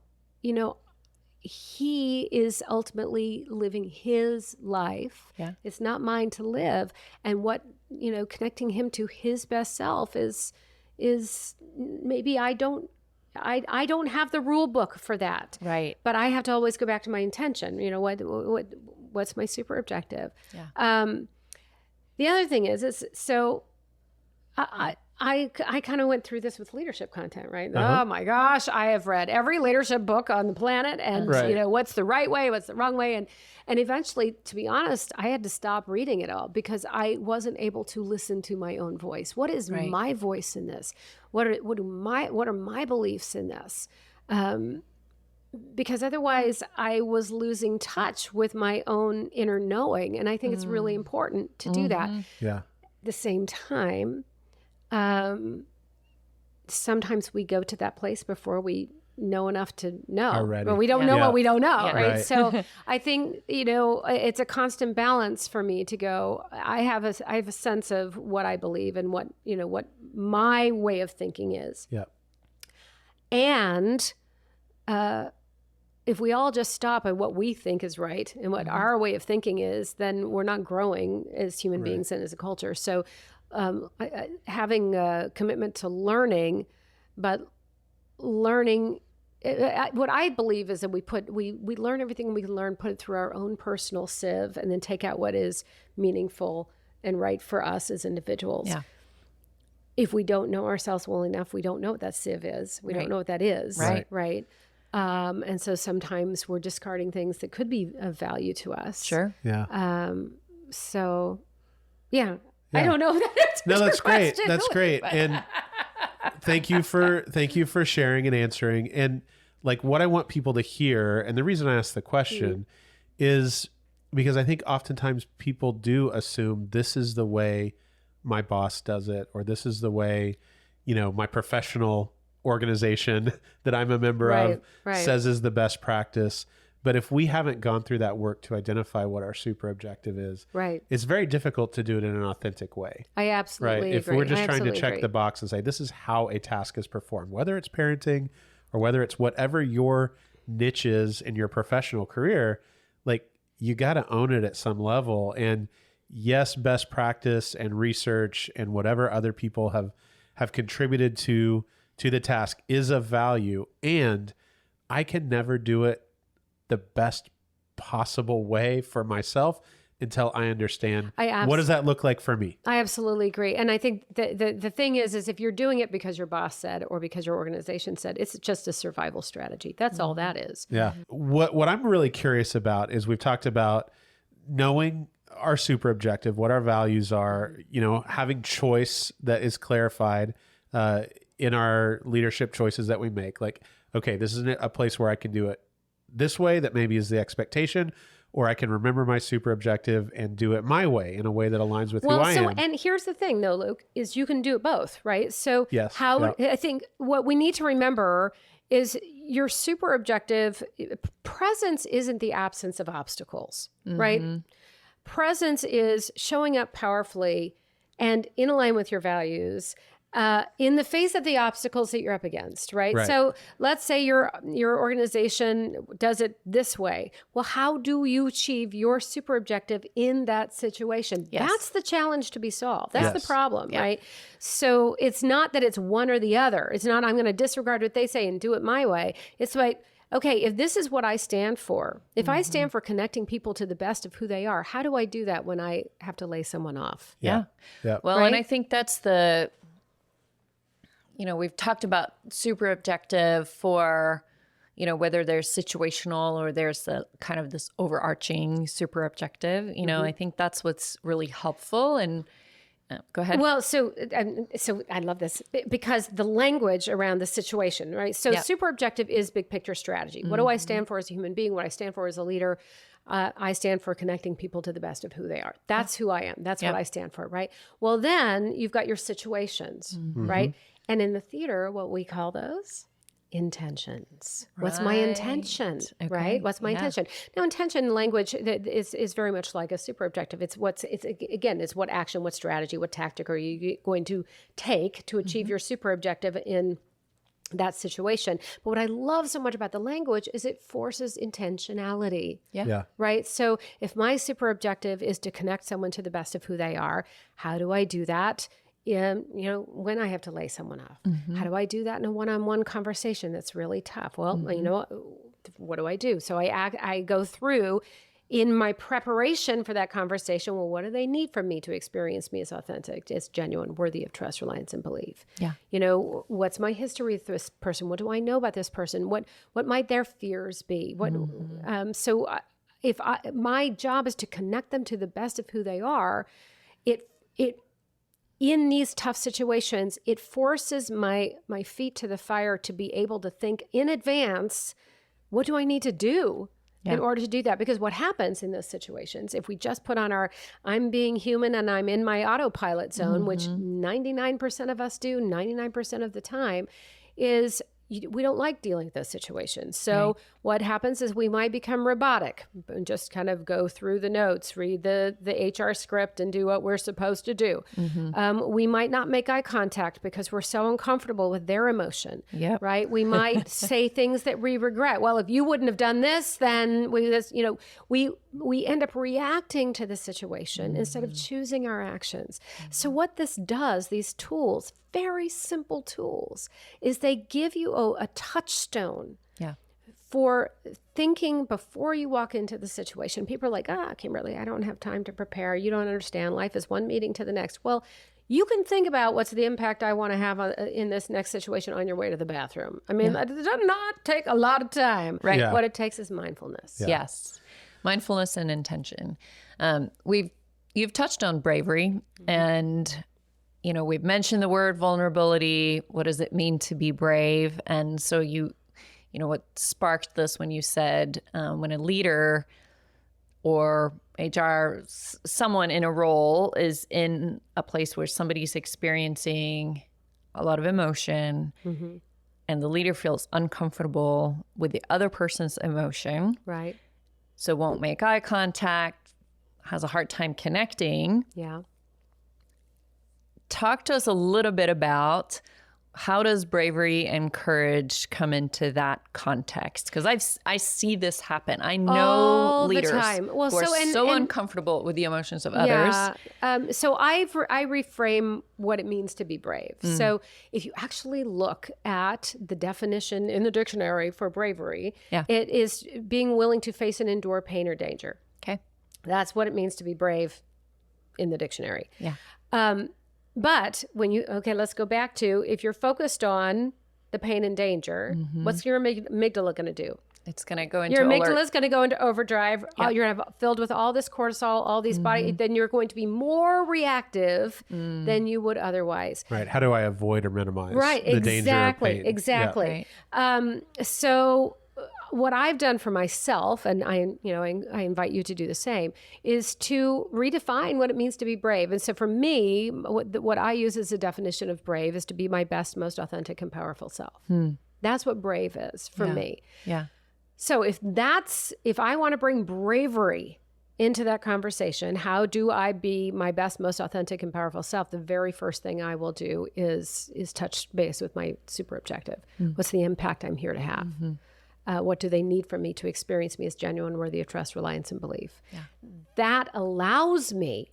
he is ultimately living his life. Yeah. It's not mine to live. And what, connecting him to his best self is maybe I don't have the rule book for that. Right. But I have to always go back to my intention. What's my super objective? Yeah. The other thing is so I kind of went through this with leadership content, right? Oh my gosh, I have read every leadership book on the planet, and what's the right way, what's the wrong way, and eventually, to be honest, I had to stop reading it all because I wasn't able to listen to my own voice. What is my voice in this? What are my beliefs in this? Because otherwise, I was losing touch with my own inner knowing, and I think it's really important to do that. Yeah. At the same time, sometimes we go to that place before we know enough to know, already. or we don't know what we don't know, right? Right. So I think, it's a constant balance for me to go, I have a sense of what I believe and what my way of thinking is. Yeah. And, if we all just stop at what we think is right and what our way of thinking is, then we're not growing as human beings and as a culture. So having a commitment to learning, but learning, what I believe is that we learn everything we can learn, put it through our own personal sieve, and then take out what is meaningful and right for us as individuals. Yeah. If we don't know ourselves well enough, we don't know what that sieve is. We don't know what that is. Right. And so sometimes we're discarding things that could be of value to us. Sure. Yeah. So, yeah. I don't know. That's great. That's great. And thank you for sharing and answering. And like what I want people to hear, and the reason I asked the question is because I think oftentimes people do assume this is the way my boss does it, or this is the way, my professional organization that I'm a member of says is the best practice. But if we haven't gone through that work to identify what our super objective is, it's very difficult to do it in an authentic way. I absolutely agree. If we're just trying to check the box and say, this is how a task is performed, whether it's parenting or whether it's whatever your niche is in your professional career, like you got to own it at some level. And yes, best practice and research and whatever other people have contributed to the task is of value. And I can never do it the best possible way for myself until I understand what does that look like for me. I absolutely agree. And I think the thing is if you're doing it because your boss said or because your organization said, it's just a survival strategy. That's all that is. Yeah. What I'm really curious about is we've talked about knowing our super objective, what our values are, having choice that is clarified in our leadership choices that we make. Like, okay, this isn't a place where I can do it this way that maybe is the expectation, or I can remember my super objective and do it my way in a way that aligns with who I am. And here's the thing though, Luke, is you can do it both, right? So I think what we need to remember is your super objective presence isn't the absence of obstacles, right? Presence is showing up powerfully and in line with your values in the face of the obstacles that you're up against, right? So let's say your organization does it this way. Well, how do you achieve your super objective in that situation? That's the challenge to be solved. That's the problem, right? So it's not that it's one or the other. It's not I'm going to disregard what they say and do it my way. It's like, okay, if this is what I stand for, if I stand for connecting people to the best of who they are, how do I do that when I have to lay someone off? Well, and I think that's we've talked about super objective for, whether there's situational or there's the kind of this overarching super objective. I think that's what's really helpful. And go ahead. Well, so I love this because the language around the situation, right? So super objective is big picture strategy. What do I stand for as a human being? What I stand for as a leader? I stand for connecting people to the best of who they are. That's who I am. That's what I stand for, right? Well, then you've got your situations, right? And in the theater, what we call those intentions. What's my intention, right? What's my intention? Now, intention language is very much like a super objective. It's what action, what strategy, what tactic are you going to take to achieve your super objective in that situation. But what I love so much about the language is it forces intentionality. Right? So if my super objective is to connect someone to the best of who they are, how do I do that? When I have to lay someone off, how do I do that in a one-on-one conversation that's really tough? Well, what do I do? So I go through in my preparation for that conversation. Well, what do they need from me to experience me as authentic, as genuine, worthy of trust, reliance, and belief? What's my history with this person? What do I know about this person? What might their fears be? If my job is to connect them to the best of who they are, it in these tough situations, it forces my feet to the fire to be able to think in advance, what do I need to do in order to do that? Because what happens in those situations, if we just put on I'm being human and I'm in my autopilot zone, which 99% of us do 99% of the time, is we don't like dealing with those situations. So what happens is we might become robotic and just kind of go through the notes, read the HR script and do what we're supposed to do. We might not make eye contact because we're so uncomfortable with their emotion, right? We might say things that we regret. Well, if you wouldn't have done this, then we end up reacting to the situation instead of choosing our actions. So what this does, these tools, very simple tools, is they give you a touchstone for thinking before you walk into the situation. People are like, Kimberly, I don't have time to prepare. You don't understand. Life is one meeting to the next. Well, you can think about what's the impact I want to have in this next situation on your way to the bathroom. I mean, it does not take a lot of time. Right. Yeah. What it takes is mindfulness. Yeah. Yes. Mindfulness and intention. You've touched on bravery and we've mentioned the word vulnerability. What does it mean to be brave? And so what sparked this when you said when a leader or someone in a role is in a place where somebody's experiencing a lot of emotion and the leader feels uncomfortable with the other person's emotion. Right. So won't make eye contact, has a hard time connecting. Yeah. Talk to us a little bit about how does bravery and courage come into that context? Because I see this happen. I know all leaders the time. Well, who are so uncomfortable with the emotions of others. So I reframe what it means to be brave. So if you actually look at the definition in the dictionary for bravery, it is being willing to face and endure pain or danger. Okay. That's what it means to be brave in the dictionary. Yeah. But let's go back to, if you're focused on the pain and danger, what's your amygdala going to do? It's going to go into your alert. amygdala is going to go into overdrive. Yeah. You're going to have filled with all this cortisol, all these body. Then you're going to be more reactive than you would otherwise. Right. How do I avoid or minimize Right. the danger or pain? Exactly. Right. So what I've done for myself, and I invite you to do the same, is to redefine what it means to be brave. And so for me, what I use as a definition of brave is to be my best, most authentic and powerful self. That's what brave is for me. Yeah. So if I want to bring bravery into that conversation, how do I be my best, most authentic and powerful self? The very first thing I will do is touch base with my super objective. What's the impact I'm here to have? What do they need from me to experience me as genuine, worthy of trust, reliance, and belief? Yeah. That allows me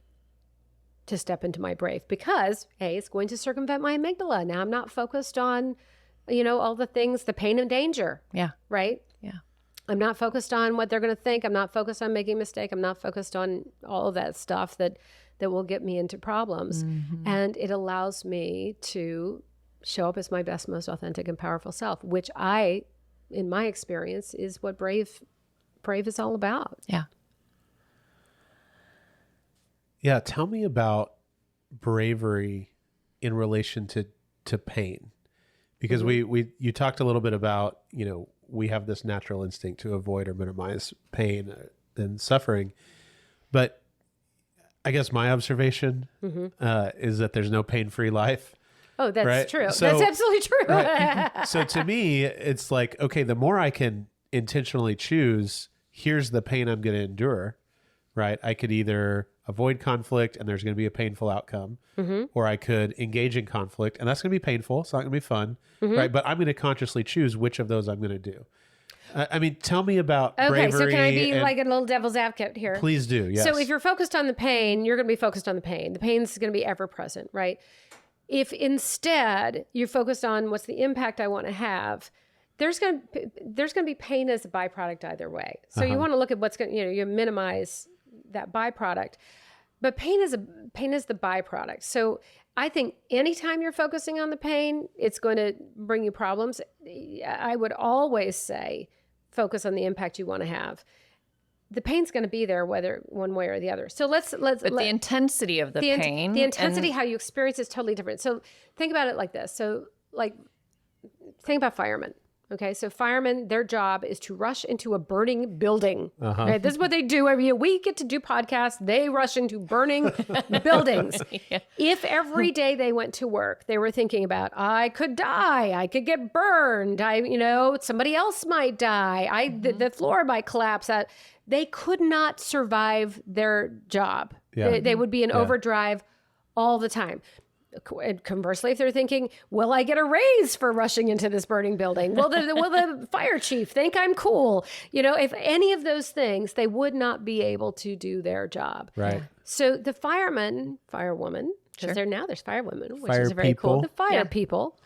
to step into my brave because, A, it's going to circumvent my amygdala. Now I'm not focused on, all the things, the pain and danger. Yeah. Right? Yeah. I'm not focused on what they're going to think. I'm not focused on making a mistake. I'm not focused on all of that stuff that will get me into problems. And it allows me to show up as my best, most authentic and powerful self, which in my experience, is what brave is all about. Yeah. Yeah. Tell me about bravery in relation to pain, because you talked a little bit about, we have this natural instinct to avoid or minimize pain and suffering, but I guess my observation is that there's no pain-free life. Oh, that's right? true. So, that's absolutely true. Right. So to me, it's like, okay, the more I can intentionally choose, here's the pain I'm going to endure, right? I could either avoid conflict and there's going to be a painful outcome, or I could engage in conflict and that's going to be painful. It's not going to be fun, right? But I'm going to consciously choose which of those I'm going to do. Tell me about bravery. Okay, so can I be like a little devil's advocate here? Please do, yes. So if you're focused on the pain, you're going to be focused on the pain. The pain's going to be ever present, right? If instead you're focused on what's the impact I want to have, there's going to be pain as a byproduct either way. So you want to look at what's going to, you minimize that byproduct, but pain is the byproduct. So I think anytime you're focusing on the pain, it's going to bring you problems. I would always say focus on the impact you want to have. The pain's going to be there, whether one way or the other. So let's. But the intensity of the pain, the intensity, how you experience is totally different. So think about it like this. So think about firemen. Okay, so firemen, their job is to rush into a burning building. Right? This is what they do every year. We get to do podcasts. They rush into burning buildings. Yeah. If every day they went to work, they were thinking about, I could die. I could get burned. Somebody else might die. The floor might collapse. They could not survive their job. Yeah. They would be in overdrive all the time. And conversely, if they're thinking, will I get a raise for rushing into this burning building? Will the fire chief think I'm cool? If any of those things, they would not be able to do their job. Right. So the firewoman, because there's firewomen, which fire is very people. cool. The fire people,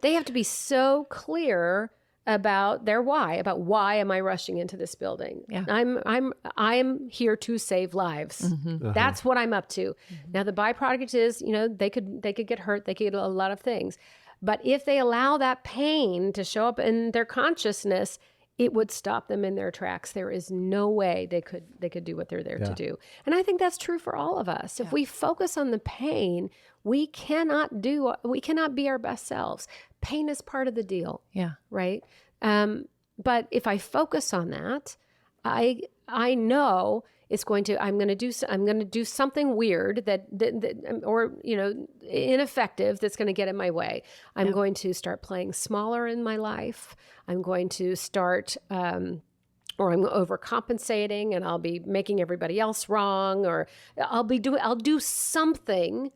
they have to be so clear about their why, about why am I rushing into this building? Yeah. I'm here to save lives. That's what I'm up to. Now the byproduct is, they could get hurt, they could get a lot of things. But if they allow that pain to show up in their consciousness, it would stop them in their tracks. There is no way they could do what they're there to do. And I think that's true for all of us. If we focus on the pain, we cannot be our best selves. Pain is part of the deal. Yeah. Right. But if I focus on that, I I know it's going to, I'm going to do something weird that or, ineffective that's going to get in my way. I'm going to start playing smaller in my life. I'm going to start, or I'm overcompensating and I'll be making everybody else wrong, or I'll do something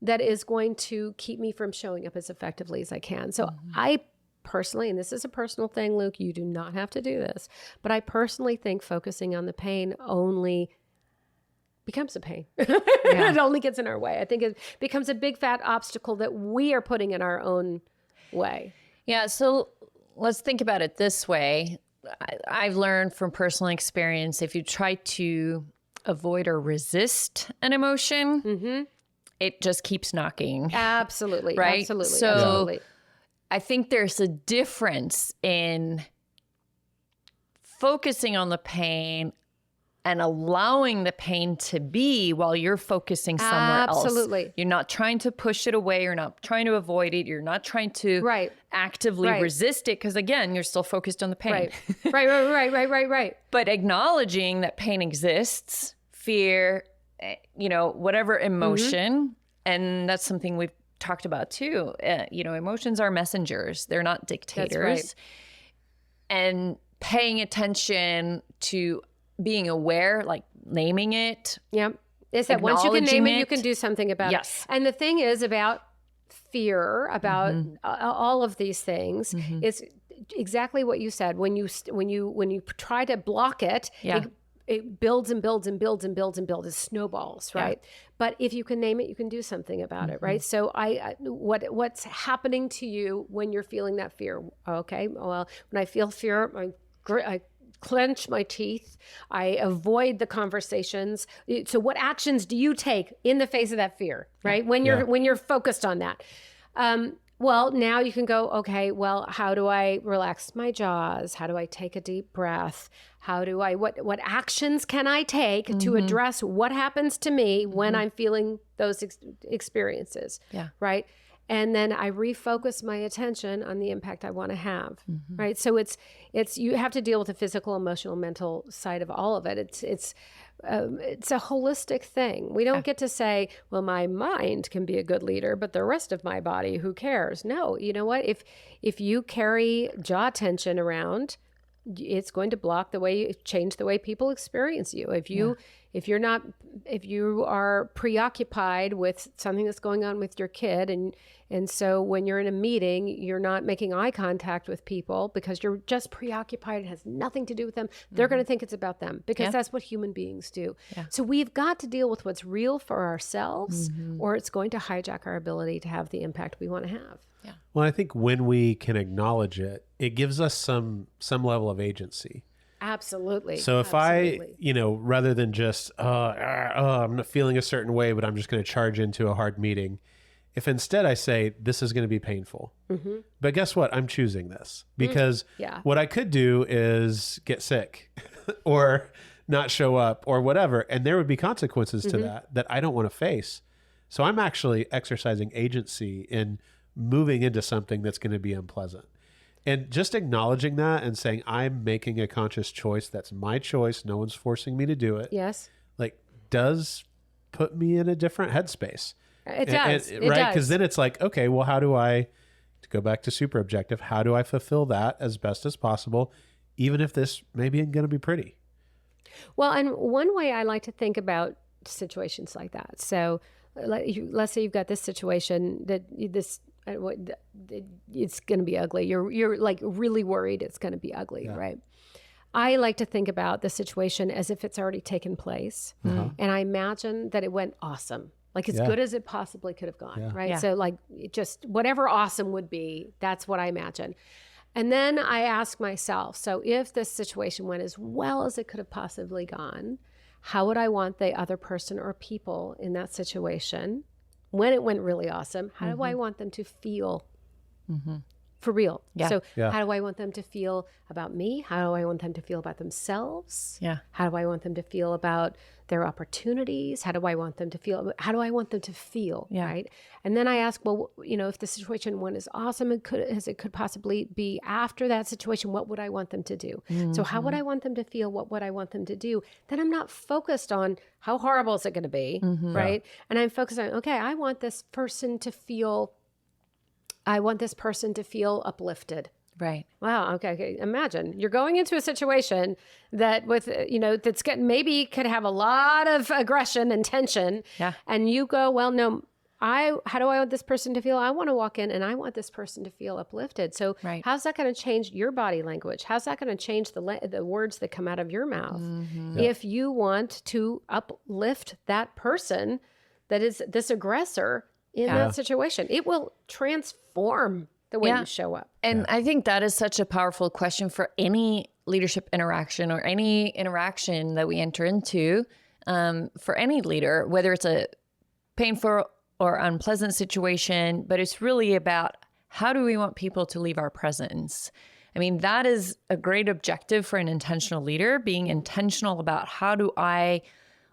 that is going to keep me from showing up as effectively as I can. So I personally, and this is a personal thing, Luke, you do not have to do this, but I personally think focusing on the pain only becomes a pain. It only gets in our way. I think it becomes a big fat obstacle that we are putting in our own way. Yeah. So let's think about it this way. I've learned from personal experience, if you try to avoid or resist an emotion, it just keeps knocking. Absolutely. Right? Absolutely. So absolutely. I think there's a difference in focusing on the pain and allowing the pain to be while you're focusing somewhere else. Absolutely. You're not trying to push it away. You're not trying to avoid it. You're not trying to actively resist it, because again, you're still focused on the pain. Right. But acknowledging that pain exists, fear, whatever emotion, and that's something we've talked about too. Emotions are messengers. They're not dictators. That's right. And paying attention to being aware, like naming it. Yep. Is that once you can name it, you Acknowledging can do something about Yes. it. And the thing is about fear, about all of these things, is exactly what you said. When you try to block it, it builds and builds and builds and builds and builds. It snowballs, right? But if you can name it, you can do something about it, right? So what's happening to you when you're feeling that fear? Okay, well, when I feel fear, I clench my teeth. I avoid the conversations. So what actions do you take in the face of that fear, right? When you're focused on that? Well, now you can go, okay, well, how do I relax my jaws? How do I take a deep breath? What actions can I take to address what happens to me when I'm feeling those experiences? Right. And then I refocus my attention on the impact I want to have. Right. So it's you have to deal with the physical, emotional, mental side of all of it. It's a holistic thing. We don't get to say, well, my mind can be a good leader, but the rest of my body, who cares? No, you know what? If you carry jaw tension around, it's going to change the way people experience you. If you are preoccupied with something that's going on with your kid, and so when you're in a meeting, you're not making eye contact with people because you're just preoccupied, it has nothing to do with them, they're going to think it's about them, because that's what human beings do. So we've got to deal with what's real for ourselves, or it's going to hijack our ability to have the impact we want to have. Well, I think when we can acknowledge it, it gives us some level of agency. Absolutely. So if I, rather than just, I'm not feeling a certain way, but I'm just going to charge into a hard meeting. If instead I say, this is going to be painful, but guess what? I'm choosing this because what I could do is get sick or not show up or whatever. And there would be consequences to that I don't want to face. So I'm actually exercising agency in moving into something that's going to be unpleasant. And just acknowledging that and saying, I'm making a conscious choice. That's my choice. No one's forcing me to do it. Yes. Does put me in a different headspace. It does. Right? Because then it's like, okay, well, how do I, to go back to super objective, how do I fulfill that as best as possible, even if this maybe isn't going to be pretty? Well, and one way I like to think about situations like that. So let's say you've got this situation that it's going to be ugly. You're like really worried it's going to be ugly, right? I like to think about the situation as if it's already taken place. And I imagine that it went awesome. Like as good as it possibly could have gone, right? So like just whatever awesome would be, that's what I imagine. And then I ask myself, so if this situation went as well as it could have possibly gone, how would I want the other person or people in that situation, when it went really awesome, how do I want them to feel For real. Yeah. So Yeah. how do I want them to feel about me? How do I want them to feel about themselves? Yeah. How do I want them to feel about their opportunities? How do I want them to feel? How do I want them to feel? Yeah. Right. And then I ask, well, if the situation one is awesome, it could possibly be after that situation, what would I want them to do? So how would I want them to feel? What would I want them to do? Then I'm not focused on how horrible is it going to be. Right. And I'm focused on, okay, I want this person to feel uplifted. Right. Wow. Okay. Imagine you're going into a situation that that's maybe could have a lot of aggression and tension. Yeah. And you go, well, no, how do I want this person to feel? I want to walk in and I want this person to feel uplifted. So Right. how's that going to change your body language? How's that going to change the words that come out of your mouth? If you want to uplift that person that is this aggressor in that situation, it will transform the way you show up. And I think that is such a powerful question for any leadership interaction or any interaction that we enter into for any leader, whether it's a painful or unpleasant situation, but it's really about how do we want people to leave our presence? I mean, that is a great objective for an intentional leader, being intentional about how do I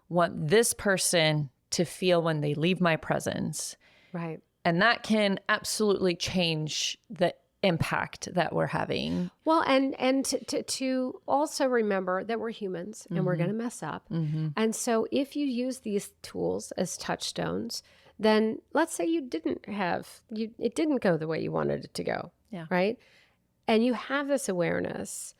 want this person to feel when they leave my presence. Right. And that can absolutely change the impact that we're having. Well, and to also remember that we're humans and we're going to mess up. And so if you use these tools as touchstones, then let's say it didn't go the way you wanted it to go. Yeah. Right. And you have this awareness.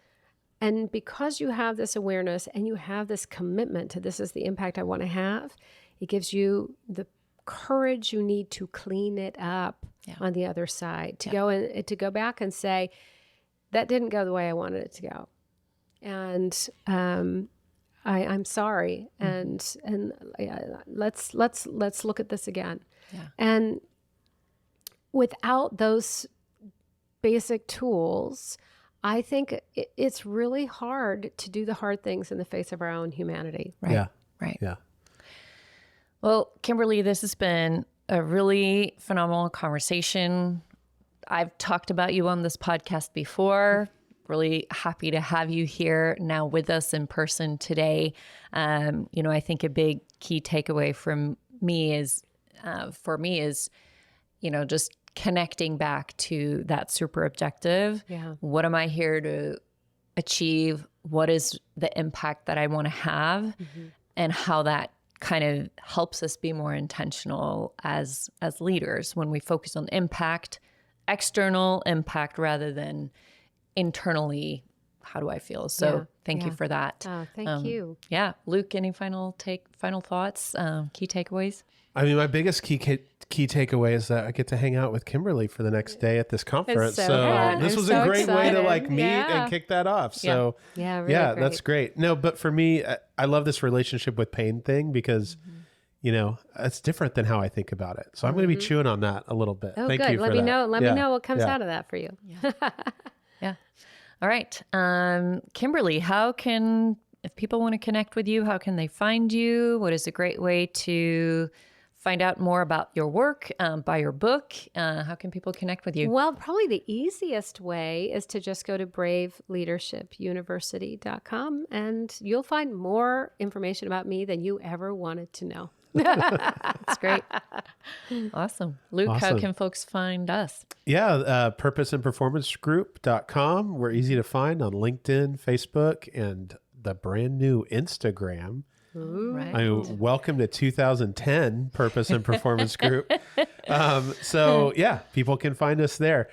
And because you have this awareness and you have this commitment to this is the impact I want to have, it gives you the courage you need to clean it up on the other side, to go back and say, that didn't go the way I wanted it to go. And I'm sorry. And let's look at this again. Yeah. And without those basic tools, I think it's really hard to do the hard things in the face of our own humanity. Right. Yeah. Right. Yeah. Well, Kimberly, this has been a really phenomenal conversation. I've talked about you on this podcast before. Really happy to have you here now with us in person today. I think a big key takeaway from me is, just connecting back to that super objective. Yeah. What am I here to achieve? What is the impact that I want to have? And how that kind of helps us be more intentional as leaders when we focus on impact, external impact rather than internally, how do I feel? So thank you for that. Oh, thank you. Yeah. Luke, any final thoughts, key takeaways? I mean, my biggest key takeaway is that I get to hang out with Kimberly for the next day at this conference. so So good. this I'm was so a great way to excited. meet Yeah. and kick that off. So Yeah, really yeah, great. that's great. No, but for me, I love this relationship with pain thing because, it's different than how I think about it. So I'm going to be chewing on that a little bit. Oh, Thank good. you for Let that. me know. Let me Yeah. know what comes Yeah. out of that for you. Yeah. All right. Kimberly, if people want to connect with you, how can they find you? What is a great way to find out more about your work, buy your book? How can people connect with you? Well, probably the easiest way is to just go to braveleadershipuniversity.com and you'll find more information about me than you ever wanted to know. That's great. Awesome. Luke, how Awesome. can folks find us? Yeah, purposeandperformancegroup.com. We're easy to find on LinkedIn, Facebook, and the brand new Instagram. Right. Welcome to 2010 Purpose and Performance Group. So yeah, people can find us there.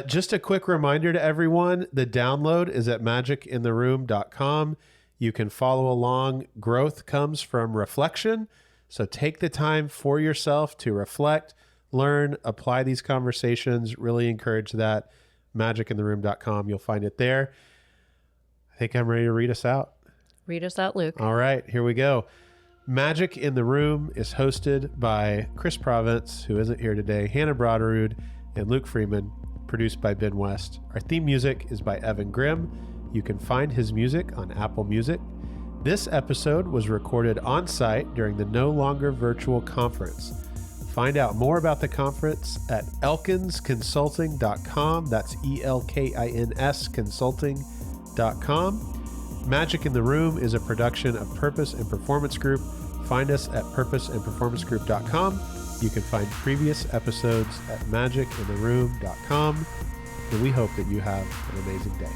Just a quick reminder to everyone, the download is at magicintheroom.com. You can follow along. Growth comes from reflection. So take the time for yourself to reflect, learn, apply these conversations. Really encourage that. Magicintheroom.com. You'll find it there. I think I'm ready to read us out. Read us out, Luke. All right, here we go. Magic in the Room is hosted by Chris Province, who isn't here today, Hannah Broderud, and Luke Freeman, produced by Ben West. Our theme music is by Evan Grimm. You can find his music on Apple Music. This episode was recorded on site during the No Longer Virtual Conference. Find out more about the conference at elkinsconsulting.com. That's ELKINS consulting.com. Magic in the Room is a production of Purpose and Performance Group. Find us at purposeandperformancegroup.com. You can find previous episodes at magicintheroom.com. And we hope that you have an amazing day.